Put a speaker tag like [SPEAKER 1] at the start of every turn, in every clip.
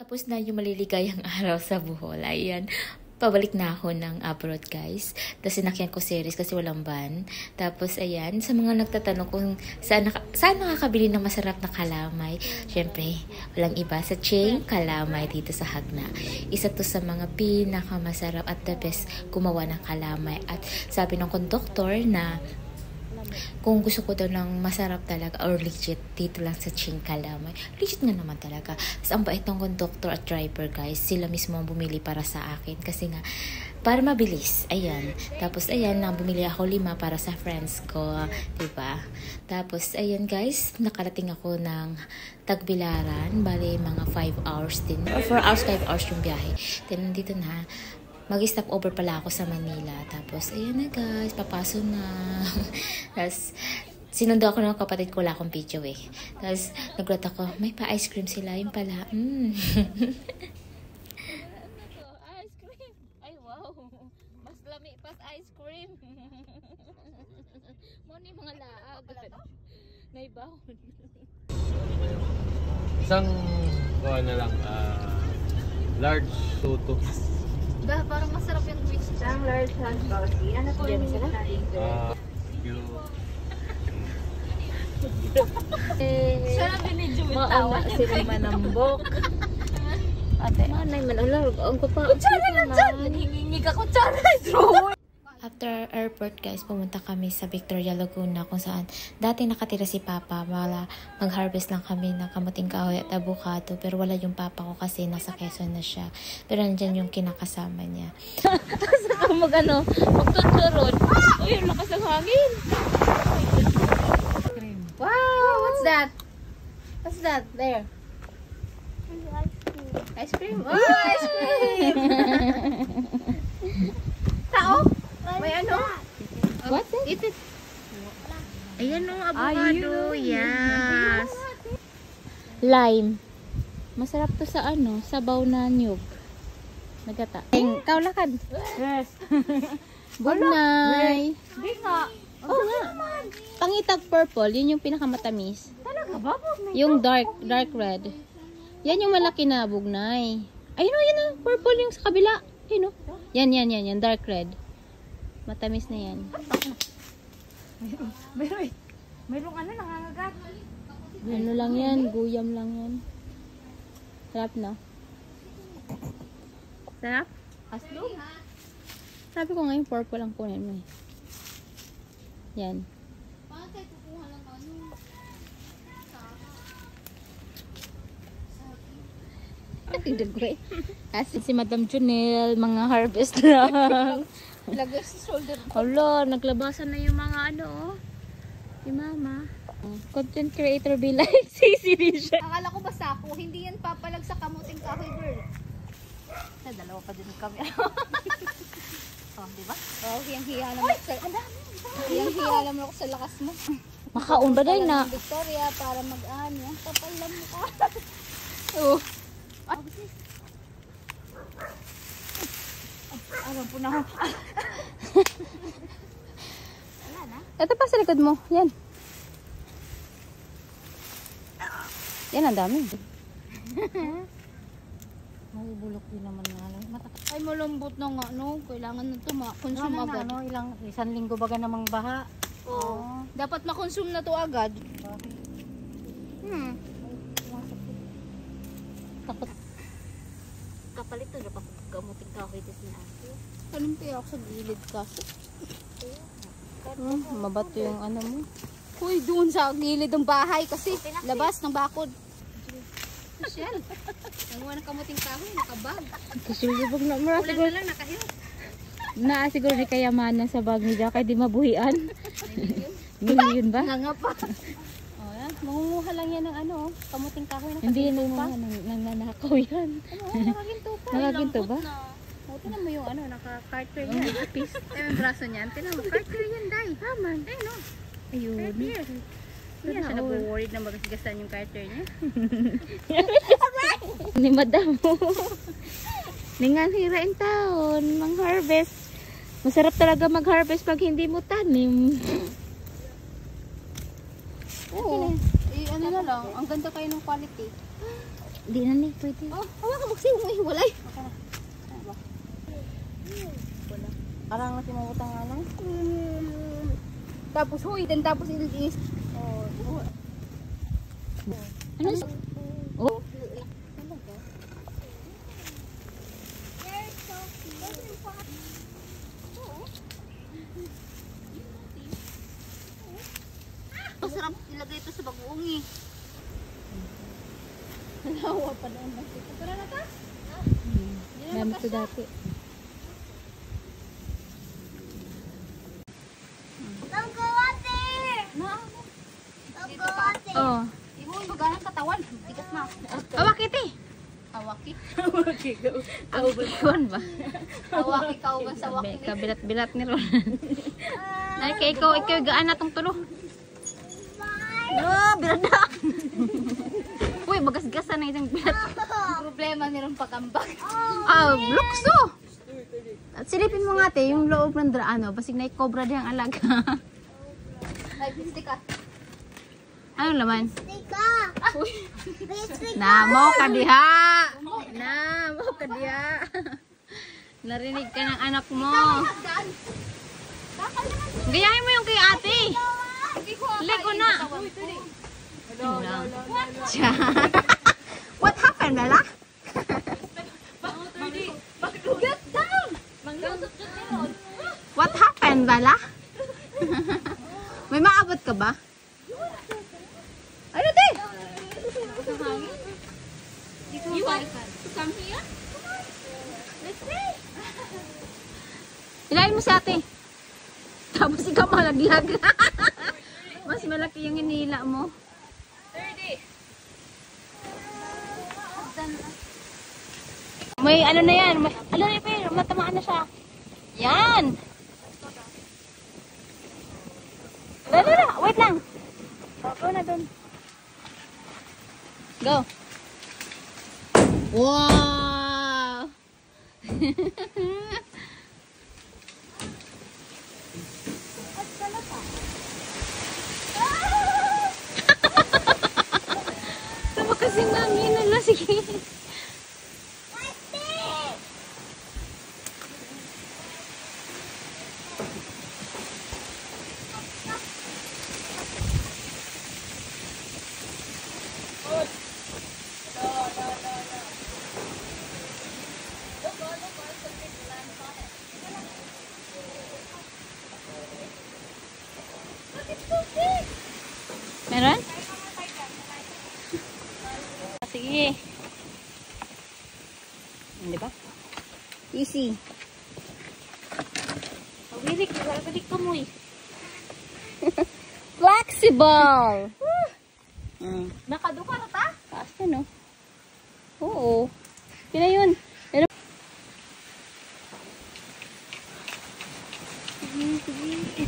[SPEAKER 1] Tapos na yung maliligayang araw sa Bohol. Ayan, pabalik na ako ng abroad, guys. Tapos sinakyan ko series kasi walang van. Tapos ayan, sa mga nagtatanong kung saan nakakabili ng masarap na kalamay. Syempre, walang iba sa Ching Kalamay dito sa Hagna. Isa to sa mga pinakamasarap at the best gumawa ng kalamay. At sabi ng konduktor na kung gusto ko daw ng masarap talaga or legit, dito lang sa Ching Kalamay. Legit nga naman talaga. Tapos ang bait ng conductor at driver, guys. Sila mismo ang bumili para sa akin. Kasi nga, para mabilis. Ayan. Tapos ayan, bumili ako 5 para sa friends ko. Diba? Tapos ayan, guys. Nakarating ako ng Tagbilaran. Bali, mga 5 hours din. Or 4 hours, 5 hours yung biyahe. Then, dito na. Mag-stop over pala ako sa Manila. Tapos, ayan na guys, papasok na. Tapos, sinundo ako ng kapatid ko, wala akong video eh. Tapos, nagulat ako, may pa-ice cream sila. Yung pala,
[SPEAKER 2] Ice cream? Ay, wow. Mas lami pas ice cream. Moni mga laag. Naibawon.
[SPEAKER 3] Isang, na lang, large soto.
[SPEAKER 2] Ba, parang masarap yung fish.
[SPEAKER 4] Isang large hand coffee. Ano po yung natin?
[SPEAKER 2] Siya lang binidyo yung tawa.
[SPEAKER 4] Mauna sila manambok. Ate, manay manalarog. Ang pa.
[SPEAKER 2] Kutsara na dyan! Nangingi ka kutsara. Throw!
[SPEAKER 1] after airport, guys, pumunta kami sa Victoria Laguna kung saan dati nakatira si Papa. Mag-harvest lang kami ng kamuting kahoy at avocado. Pero wala yung Papa ko kasi nasa Quezon na siya. Pero nandyan yung kinakasama niya.
[SPEAKER 2] Saka magtuturod. Uy, yung lakas ng hangin. Wow, what's that? What's that? There. Ice cream. Oh, ice cream. Tao? May ano?
[SPEAKER 1] What's it?
[SPEAKER 2] Eat it.
[SPEAKER 1] Ayan o, avocado. Yes.
[SPEAKER 2] Lime. Masarap to sa ano, sabaw na nyug. Nagata. Kaulakan.
[SPEAKER 4] Yes.
[SPEAKER 2] Good night.
[SPEAKER 4] Hindi nga.
[SPEAKER 2] Oh nga. Pangitag purple, yun yung pinakamatamis.
[SPEAKER 4] Talaga ba?
[SPEAKER 2] Yung dark red. Yan yung malaki na bugnay. Ayun o, yan o. Purple yung sa kabila. Ayun o. Yan, dark red. Matamis na yan.
[SPEAKER 4] Mayroong ano, nangangagat.
[SPEAKER 2] Ano lang yan, guyam lang yan. Sarap na. Sarap?
[SPEAKER 4] Aslong.
[SPEAKER 2] Sabi ko ngayon, purple ang kunin mo eh. Yan. Tignan ko eh. Kasi si Madam Junel, mga harvest lang.
[SPEAKER 4] Lagay sa shoulder.
[SPEAKER 2] Hala, naglabasan na yung mga ano oh. Si Mama. Content creator be like Sisi din siya.
[SPEAKER 4] Akala ko basta ako, hindi yan papalag sa kamuting kahoy, girl. Na dalawa pa din kami. Oh, di ba? Oh, hiyang-hiya naman ako sa... Hiyang-hiya naman ako sa lakas mo.
[SPEAKER 2] Makaon ba dahil na?
[SPEAKER 4] Victoria, para mag-ano. Kapal lang mo ka.
[SPEAKER 2] Oh.
[SPEAKER 4] Alam po na ako. Wala na.
[SPEAKER 2] Ito pa sa likod mo. Yan. Yan ang dami.
[SPEAKER 4] Mabubulok din naman nga. Ay, malambot na nga, no? Kailangan na ito ma-consume agad.
[SPEAKER 5] Ano, isang linggo baga namang baha.
[SPEAKER 4] Oo. Dapat ma-consume na to agad.
[SPEAKER 5] Takot.
[SPEAKER 4] Kapalit to, dapat gamutin kahoy din na ako.
[SPEAKER 2] Anong kaya ako sa gilid kasi? Mabato yung ano mo.
[SPEAKER 4] Uy, doon sa gilid ng bahay kasi labas ng bakod. Michelle, nanguha ng kamuting kahoy, nakabag.
[SPEAKER 2] Kasi libog na mara
[SPEAKER 4] Ulan
[SPEAKER 2] siguro.
[SPEAKER 4] na lang, nakahiyo.
[SPEAKER 2] Siguro ni kayamanan sa bag ni Jack, di mabuhian. Million ba?
[SPEAKER 4] Nga nga pa.
[SPEAKER 2] Oh, yan. Mangunguha lang yan ng ano, kamuting kahoy na
[SPEAKER 5] Hindi
[SPEAKER 2] katinto
[SPEAKER 5] na
[SPEAKER 2] pa.
[SPEAKER 5] nananakaw yan.
[SPEAKER 2] Ano, nakaginto pa.
[SPEAKER 5] Nakaginto ba?
[SPEAKER 2] O, tinan mo yung ano, naka-carter yan. Piece. Yung braso niyan. Tinan mo, carter yan, day. Haman. Ayun o.
[SPEAKER 5] Ayun.
[SPEAKER 2] Carter. Hindi na siya nag-worried na magasigasan yung carter niya.
[SPEAKER 5] Ni madam mo. Ningan hirain taon, mang-harvest. Masarap talaga mag-harvest pag hindi mo tanim.
[SPEAKER 4] Oo. Eh, ano na lang, ang ganda kayo ng quality.
[SPEAKER 5] Di na ni, pwede.
[SPEAKER 4] Oh, hawakan mo kasi walay.
[SPEAKER 2] Parang nasimamutang nga lang.
[SPEAKER 4] Tapos huy, then tapos ilis. Oh,
[SPEAKER 2] Ano? Oh.
[SPEAKER 4] masarap ilagay ito sa bagoong eh.
[SPEAKER 2] Nawa pa na ang basket. Tara na ta? Dami ko dati.
[SPEAKER 4] Dito pa.
[SPEAKER 2] Oh.
[SPEAKER 4] Imo yung baganang katawan. Tigas na.
[SPEAKER 2] Awakit eh.
[SPEAKER 4] Hawaki.
[SPEAKER 2] Awakit ba?
[SPEAKER 4] Hawaki kauban sa waki.
[SPEAKER 2] Kabilat-bilat ni Ron. Ay, kay ikaw gaan na tong tulo. Oh, bilat na. Uy, bagas-gasan na isang bilat.
[SPEAKER 4] Problema nilang pagambag.
[SPEAKER 2] Ah, lukso. At silipin mo nga te, yung loob ng ano, basig na i-cobra diyang alaga.
[SPEAKER 4] Ay, pistik ka.
[SPEAKER 2] Anong laman? Namo ka diha. Namo ka diha. Narinig ka ng anak mo. Gayahin mo yung kay ate. Lego na. What happened, Bella? What happened, Bella? May maabot ka ba? Ano, te?
[SPEAKER 4] You want to come here? Let's play.
[SPEAKER 2] Hilahin mo sa ate. Tapos ikaw malaglag. Mas malaki yung hinila mo.
[SPEAKER 4] 30.
[SPEAKER 2] May ano na yan. May, ano na yun, matamaan na siya. Yan. Dala, wait lang. Go na dun. Go. Wow. Sama kasi nangin na sige. Meron? Sige. Di ba? Easy.
[SPEAKER 5] Pawirik, balik ka mo eh.
[SPEAKER 2] Flexible.
[SPEAKER 5] Nakaduka na ta?
[SPEAKER 2] Taas na, no? Oo. Yun na yun. Pero... Sige.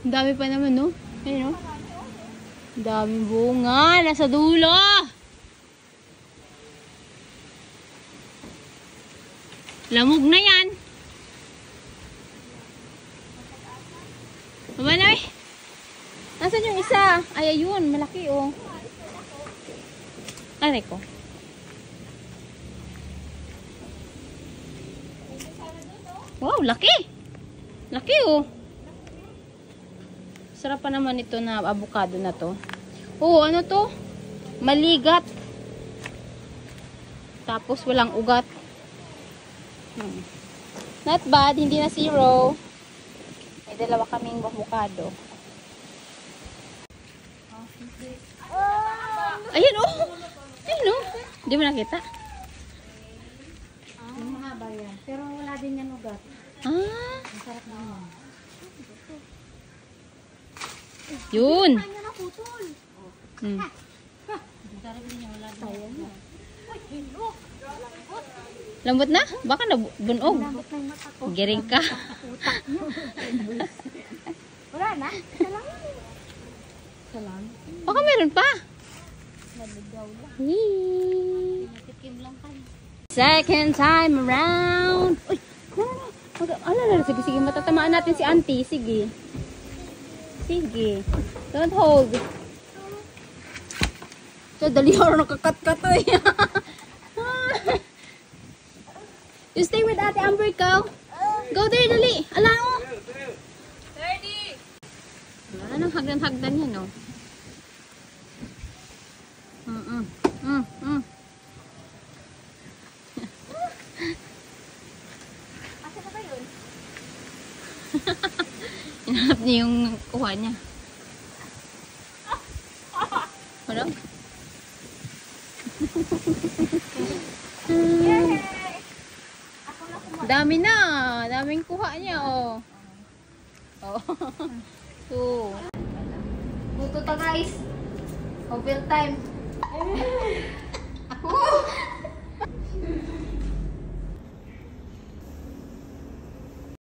[SPEAKER 2] Ang dami pa naman, no? Ayun, no? Ang daming bunga. Nasa dulo. Lamog na yan. Baba na, eh. Nasaan yung isa? Ay, ayun. Malaki, oh. Aray ko. Wow, laki. Laki, oh. Sarap pa naman ito na avocado na to. Oo, ano to? Maligat. Tapos walang ugat. Not bad, hindi na zero. May dalawa kaming avocado. Ayun, oh! Ayun, oh! Hindi mo nakita?
[SPEAKER 5] Mahaba yan. Pero wala din yan ugat.
[SPEAKER 2] Ah!
[SPEAKER 5] Masarap naman.
[SPEAKER 2] Yun! Lambot na? Baka nabunog. Giring ka.
[SPEAKER 5] Wala na?
[SPEAKER 4] Isa lang.
[SPEAKER 2] Baka meron pa.
[SPEAKER 4] Naligaw lang.
[SPEAKER 2] Yee.
[SPEAKER 4] Natikim lang kayo.
[SPEAKER 2] Second time around. Uy, no. Sige, sige. Matatamaan natin si auntie. Sige. Sige. Don't hold. So, dali ako nakakat-kat eh. You stay with Ate Amber, go. Go there, dali. Ala mo. 30. Wala nang hagdan-hagdan yan, no?
[SPEAKER 4] Asa na ba yun?
[SPEAKER 2] Hinahanap niya yung kuha niya. Wala? Dami na. Daming kuha niya, oh. Oh. So.
[SPEAKER 4] Buto ta guys. Overtime.